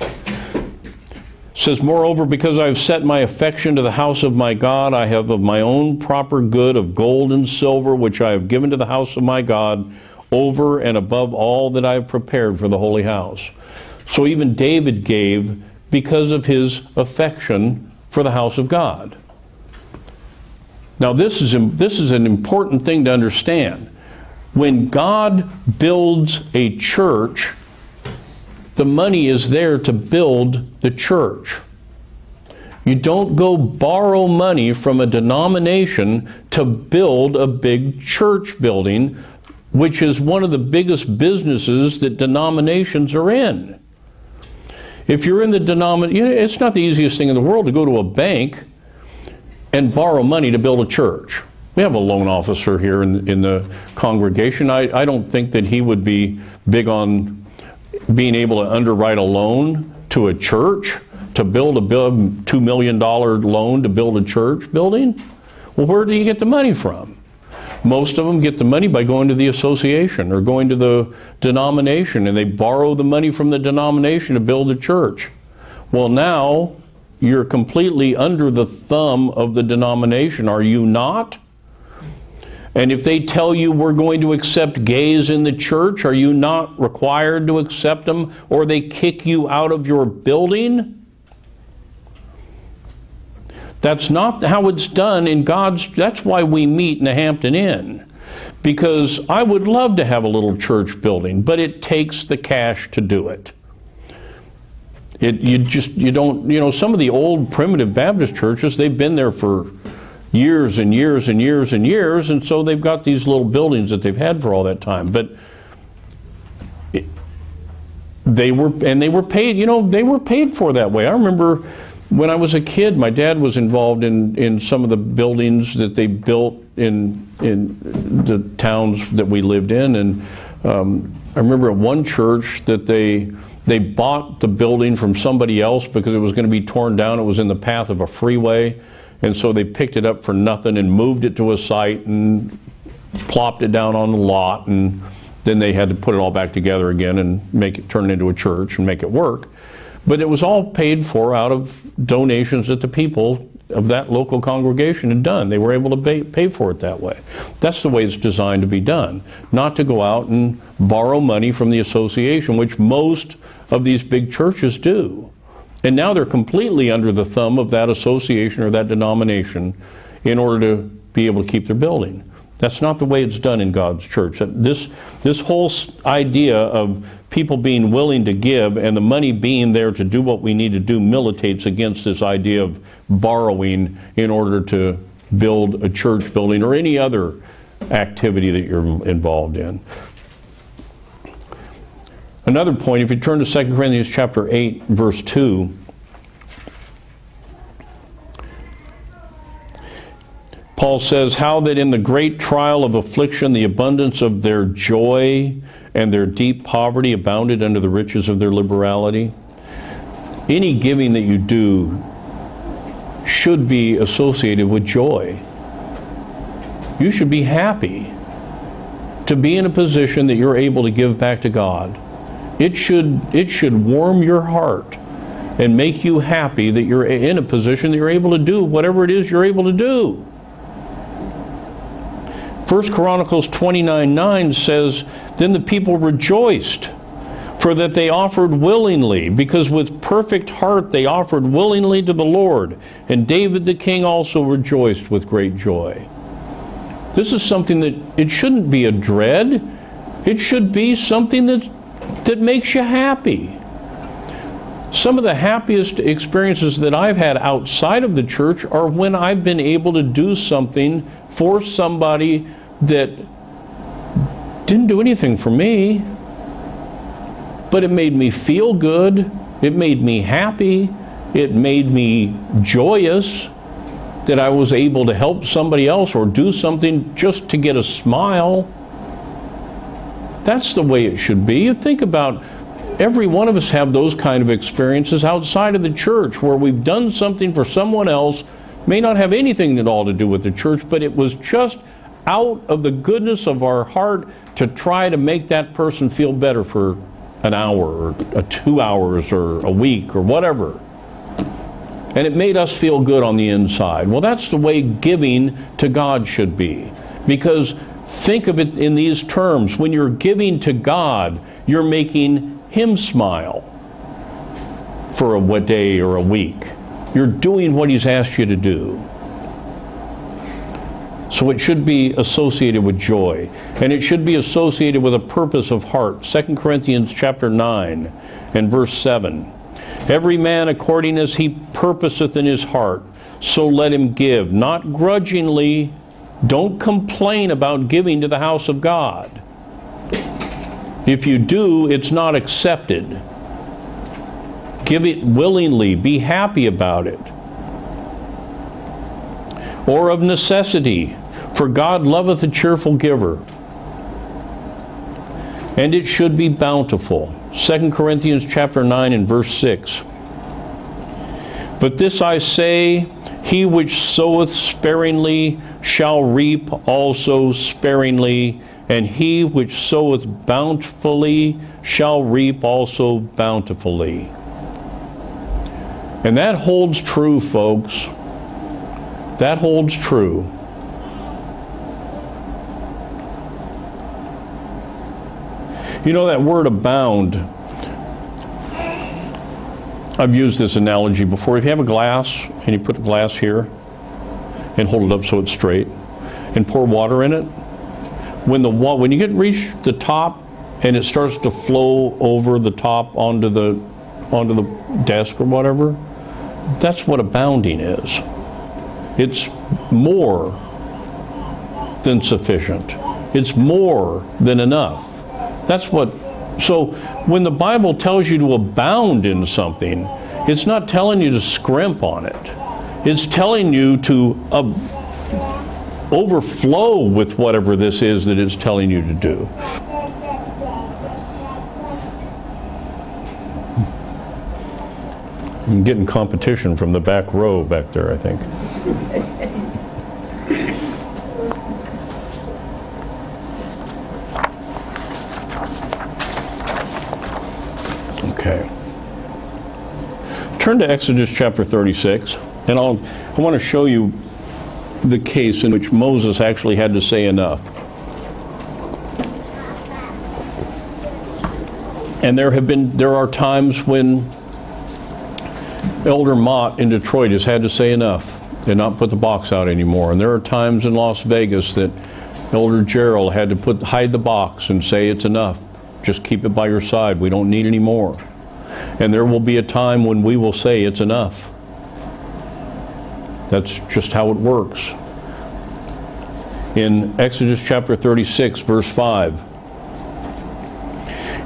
B: It says, moreover, because I have set my affection to the house of my God, I have of my own proper good of gold and silver, which I have given to the house of my God, over and above all that I have prepared for the holy house. So even David gave because of his affection for the house of God. Now this is an important thing to understand. When God builds a church, the money is there to build the church. You don't go borrow money from a denomination to build a big church building, which is one of the biggest businesses that denominations are in. If you're in the denomination, it's not the easiest thing in the world to go to a bank and borrow money to build a church. We have a loan officer here in the congregation. I don't think that he would be big on being able to underwrite a loan to a church to build a $2 million loan to build a church building. Well, where do you get the money from? Most of them get the money by going to the association or going to the denomination, and they borrow the money from the denomination to build a church. Well, now you're completely under the thumb of the denomination, are you not? And if they tell you we're going to accept gays in the church, are you not required to accept them, or they kick you out of your building? That's not how it's done in God's. That's why we meet in the Hampton Inn. Because I would love to have a little church building, but it takes the cash to do it. You don't, some of the old primitive Baptist churches, they've been there for years and years and years and years, and so they've got these little buildings that they've had for all that time. But they were paid, they were paid for that way. I remember when I was a kid, my dad was involved in some of the buildings that they built in the towns that we lived in, and I remember at one church that they bought the building from somebody else because it was going to be torn down. It was in the path of a freeway. And so they picked it up for nothing and moved it to a site and plopped it down on the lot, and then they had to put it all back together again and make it turn into a church and make it work. But it was all paid for out of donations that the people of that local congregation had done. They were able to pay for it that way. That's the way it's designed to be done, not to go out and borrow money from the association, which most of these big churches do. And now they're completely under the thumb of that association or that denomination in order to be able to keep their building. That's not the way it's done in God's church. This whole idea of people being willing to give and the money being there to do what we need to do militates against this idea of borrowing in order to build a church building or any other activity that you're involved in. Another point, if you turn to 2 Corinthians chapter 8, verse 2, Paul says, how that in the great trial of affliction the abundance of their joy and their deep poverty abounded under the riches of their liberality. Any giving that you do should be associated with joy. You should be happy to be in a position that you're able to give back to God. It should warm your heart and make you happy that you're in a position that you're able to do whatever it is you're able to do. 1 Chronicles 29:9 says, then the people rejoiced, for that they offered willingly, because with perfect heart they offered willingly to the Lord. And David the king also rejoiced with great joy. This is something that it shouldn't be a dread. It should be something that makes you happy. Some of the happiest experiences that I've had outside of the church are when I've been able to do something for somebody that didn't do anything for me, but it made me feel good, it made me happy, it made me joyous that I was able to help somebody else or do something just to get a smile. That's the way it should be. You think about, every one of us have those kind of experiences outside of the church where we've done something for someone else, may not have anything at all to do with the church, but it was just out of the goodness of our heart to try to make that person feel better for an hour or 2 hours or a week or whatever. And it made us feel good on the inside. Well, that's the way giving to God should be. Because think of it in these terms. When you're giving to God, you're making Him smile for a day or a week. You're doing what He's asked you to do. So it should be associated with joy. And it should be associated with a purpose of heart. 2 Corinthians chapter 9 and verse 7. Every man according as he purposeth in his heart, so let him give, not grudgingly. Don't complain about giving to the house of God. If you do, it's not accepted. Give it willingly. Be happy about it. Or of necessity, for God loveth a cheerful giver. And it should be bountiful. 2 Corinthians chapter 9 and verse 6. But this I say, he which soweth sparingly shall reap also sparingly, and he which soweth bountifully shall reap also bountifully. And that holds true, folks. That holds true. You know, that word abound, I've used this analogy before. If you have a glass and you put the glass here and hold it up so it's straight and pour water in it, when you reach the top and it starts to flow over the top onto the desk or whatever, that's what abounding is. It's more than sufficient. It's more than enough. So when the Bible tells you to abound in something, it's not telling you to scrimp on it. It's telling you to overflow with whatever this is that it's telling you to do. I'm getting competition from the back row back there, I think. Okay. Turn to Exodus chapter 36, and I want to show you the case in which Moses actually had to say enough. And there are times when Elder Mott in Detroit has had to say enough and not put the box out anymore. And there are times in Las Vegas that Elder Gerald had to hide the box and say it's enough. Just keep it by your side. We don't need any more. And there will be a time when we will say it's enough. That's just how it works. In Exodus chapter 36, verse 5,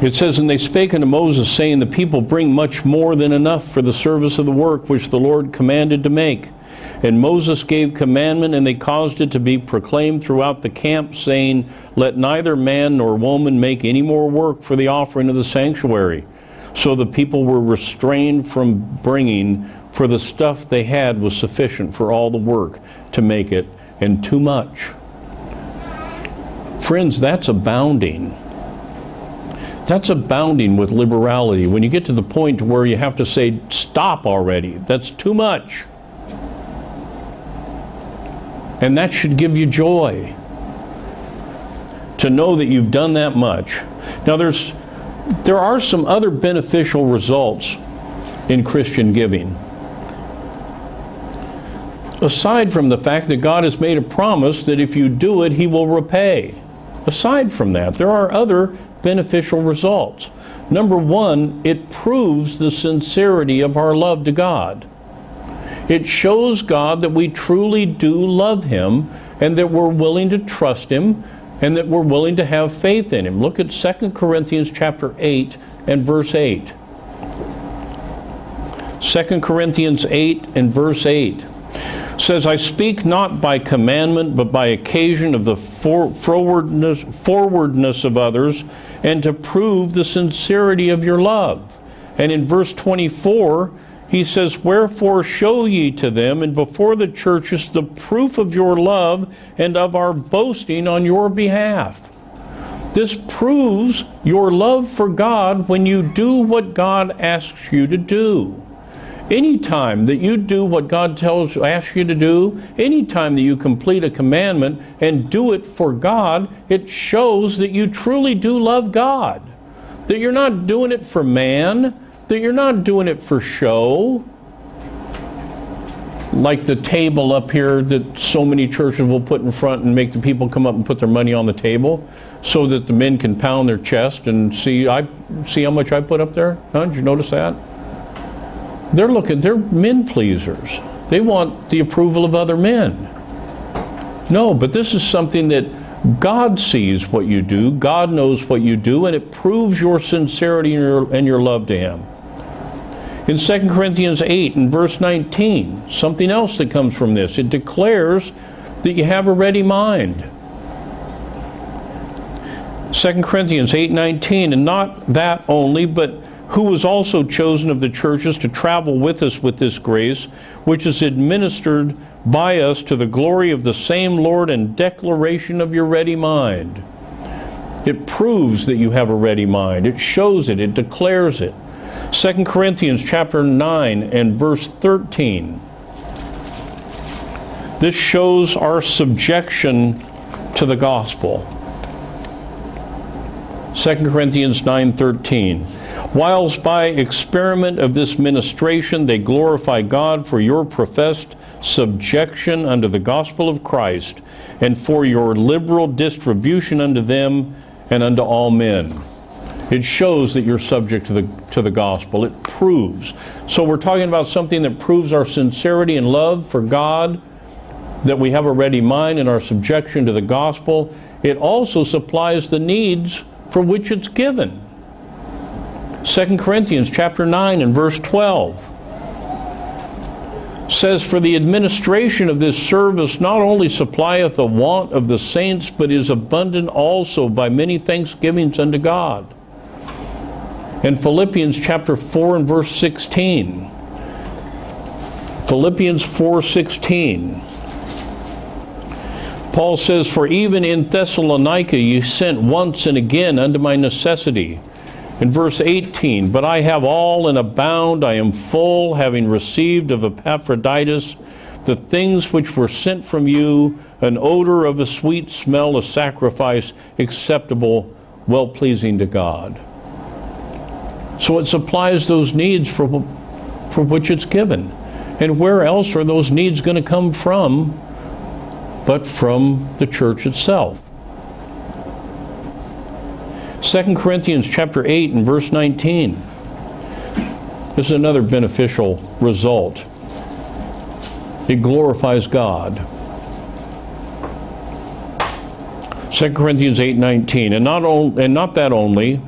B: it says, "And they spake unto Moses, saying, The people bring much more than enough for the service of the work which the Lord commanded to make. And Moses gave commandment, and they caused it to be proclaimed throughout the camp, saying, Let neither man nor woman make any more work for the offering of the sanctuary. So the people were restrained from bringing, for the stuff they had was sufficient for all the work to make it, and too much." Friends, that's abounding. That's abounding with liberality. When you get to the point where you have to say, stop already, that's too much. And that should give you joy to know that you've done that much. Now there are some other beneficial results in Christian giving. Aside from the fact that God has made a promise that if you do it, He will repay. Aside from that, there are other beneficial results. Number one, it proves the sincerity of our love to God. It shows God that we truly do love Him and that we're willing to trust Him and that we're willing to have faith in Him. Look at 2 Corinthians chapter 8 and verse 8. 2 Corinthians 8 and verse 8 says, "I speak not by commandment, but by occasion of the forwardness of others, and to prove the sincerity of your love." And in verse 24, he says, "Wherefore show ye to them and before the churches the proof of your love and of our boasting on your behalf." This proves your love for God when you do what God asks you to do. Anytime that you do what God asks you to do, anytime that you complete a commandment and do it for God, it shows that you truly do love God. That you're not doing it for man, that you're not doing it for show. Like the table up here that so many churches will put in front and make the people come up and put their money on the table so that the men can pound their chest and see how much I put up there? Huh? Did you notice that? They're men pleasers. They want the approval of other men. No, but this is something that God sees what you do, God knows what you do, and it proves your sincerity and your love to Him. In 2 Corinthians 8 and verse 19, something else that comes from this, it declares that you have a ready mind. 2 Corinthians 8:19, "And not that only, but who was also chosen of the churches to travel with us with this grace, which is administered by us to the glory of the same Lord and declaration of your ready mind." It proves that you have a ready mind. It shows it. It declares it. 2 Corinthians chapter 9 and verse 13. This shows our subjection to the gospel. 2 Corinthians 9:13. Whilst by experiment of this ministration they glorify God for your professed subjection unto the gospel of Christ, and for your liberal distribution unto them and unto all men. It shows that you're subject to the gospel. It proves. So we're talking about something that proves our sincerity and love for God, that we have a ready mind in our subjection to the gospel. It also supplies the needs for which it's given. 2 Corinthians chapter 9 and verse 12 says, for the administration of this service not only supplieth the want of the saints, but is abundant also by many thanksgivings unto God. And Philippians chapter 4 and verse 16. Philippians 4:16. Paul says, for even in Thessalonica ye sent once and again unto my necessity. In verse 18, but I have all and abound, I am full, having received of Epaphroditus the things which were sent from you, an odor of a sweet smell, a sacrifice acceptable, well-pleasing to God. So it supplies those needs for which it's given. And where else are those needs going to come from but from the church itself? 2 Corinthians chapter 8 and verse 19. This is another beneficial result. It glorifies God. 2 Corinthians 8:19. And not that only,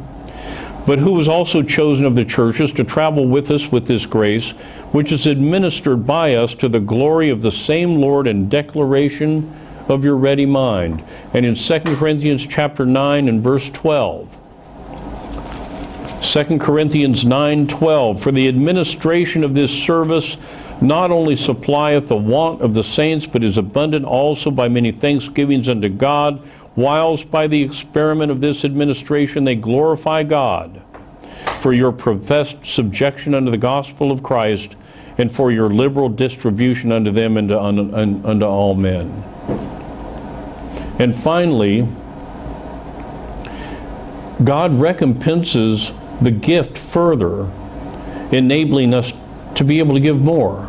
B: but who was also chosen of the churches to travel with us with this grace, which is administered by us to the glory of the same Lord and declaration of your ready mind. And in 2 Corinthians chapter 9 and verse 12. 2 Corinthians 9:12, for the administration of this service not only supplieth the want of the saints, but is abundant also by many thanksgivings unto God, whilst by the experiment of this administration they glorify God for your professed subjection unto the gospel of Christ, and for your liberal distribution unto them and unto all men. And finally, God recompenses the gift further, enabling us to be able to give more.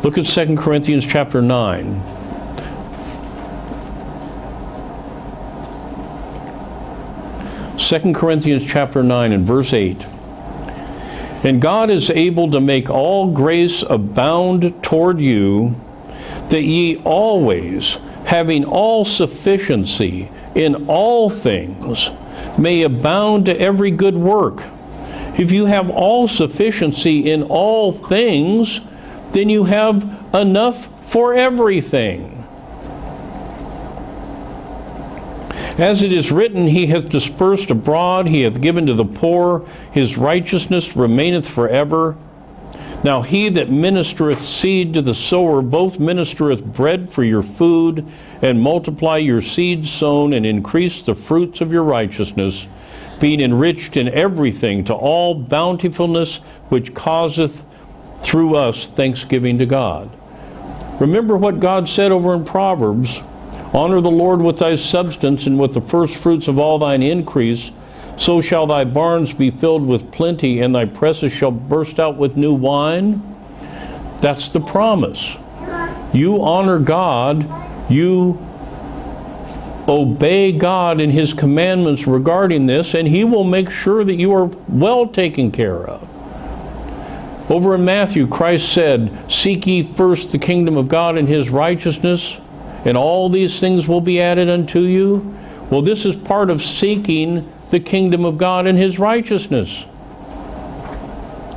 B: Look at 2 Corinthians chapter 9. Second Corinthians chapter 9 and verse 8. And God is able to make all grace abound toward you, that ye always, having all sufficiency in all things, may abound to every good work. If you have all sufficiency in all things, then you have enough for everything. As it is written, he hath dispersed abroad, he hath given to the poor, his righteousness remaineth forever. Now he that ministereth seed to the sower both ministereth bread for your food, and multiply your seed sown, and increase the fruits of your righteousness, being enriched in everything to all bountifulness, which causeth through us thanksgiving to God. Remember what God said over in Proverbs, honor the Lord with thy substance, and with the first fruits of all thine increase. So shall thy barns be filled with plenty, and thy presses shall burst out with new wine. That's the promise. You honor God, you obey God and his commandments regarding this, and he will make sure that you are well taken care of. Over in Matthew, Christ said, seek ye first the kingdom of God and his righteousness, and all these things will be added unto you. Well, this is part of seeking the kingdom of God and his righteousness.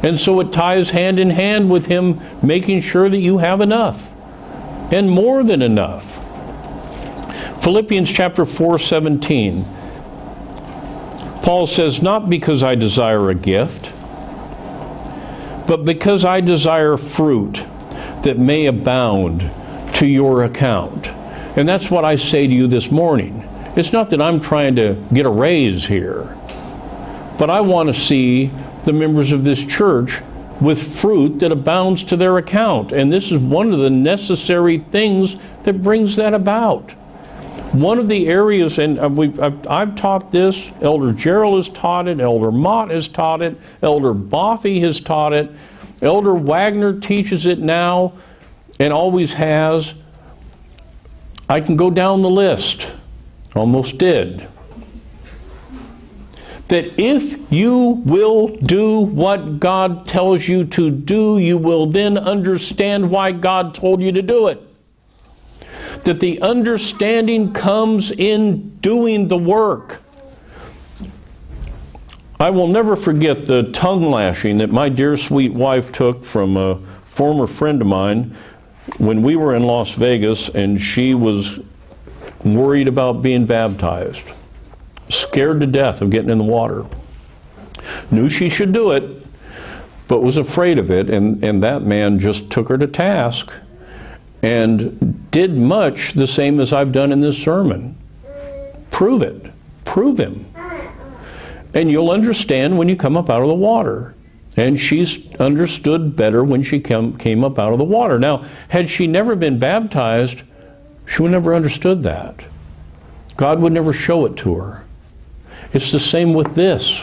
B: And so it ties hand in hand with him making sure that you have enough, and more than enough. Philippians chapter 4:17. Paul says, not because I desire a gift, but because I desire fruit that may abound to your account. And that's what I say to you this morning. It's not that I'm trying to get a raise here, but I want to see the members of this church with fruit that abounds to their account. And this is one of the necessary things that brings that about. One of the areas, and I've taught this, Elder Gerald has taught it, Elder Mott has taught it, Elder Boffey has taught it, Elder Wagner teaches it now and always has. I can go down the list, almost did. That if you will do what God tells you to do, you will then understand why God told you to do it. That the understanding comes in doing the work. I will never forget the tongue lashing that my dear sweet wife took from a former friend of mine when we were in Las Vegas and she was worried about being baptized. Scared to death of getting in the water. Knew she should do it, but was afraid of it, and that man just took her to task and did much the same as I've done in this sermon. Prove it. Prove him. And you'll understand when you come up out of the water. And she's understood better when she came up out of the water. Now, had she never been baptized, she would never understood that. God would never show it to her. It's the same with this.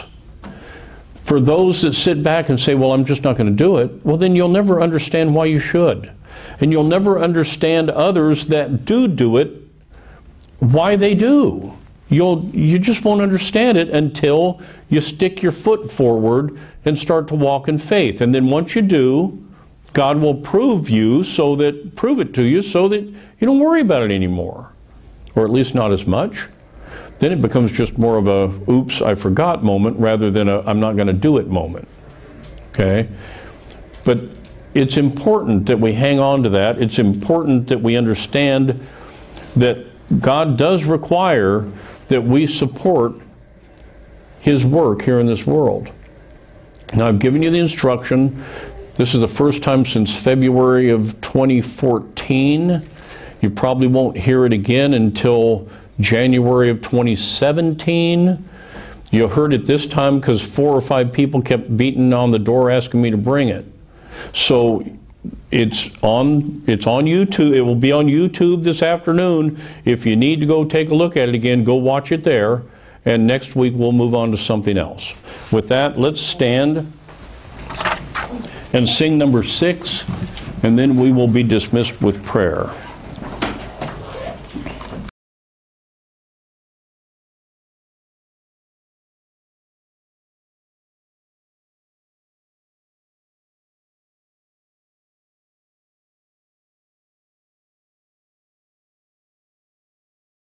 B: For those that sit back and say, well, I'm just not going to do it, well, then you'll never understand why you should. And you'll never understand others that do it, why they do. You just won't understand it until you stick your foot forward and start to walk in faith. And then once you do, God will prove it to you so that you don't worry about it anymore. Or at least not as much. Then it becomes just more of a oops, I forgot moment rather than a I'm not going to do it moment. Okay? But it's important that we hang on to that. It's important that we understand that God does require that we support His work here in this world. Now, I've given you the instruction. This is the first time since February of 2014. You probably won't hear it again until January of 2017. You heard it this time because 4 or 5 people kept beating on the door asking me to bring it. So it's on YouTube. It will be on YouTube this afternoon. If you need to go take a look at it again, go watch it there. And next week we'll move on to something else. With that, let's stand and sing number 6, and then we will be dismissed with prayer.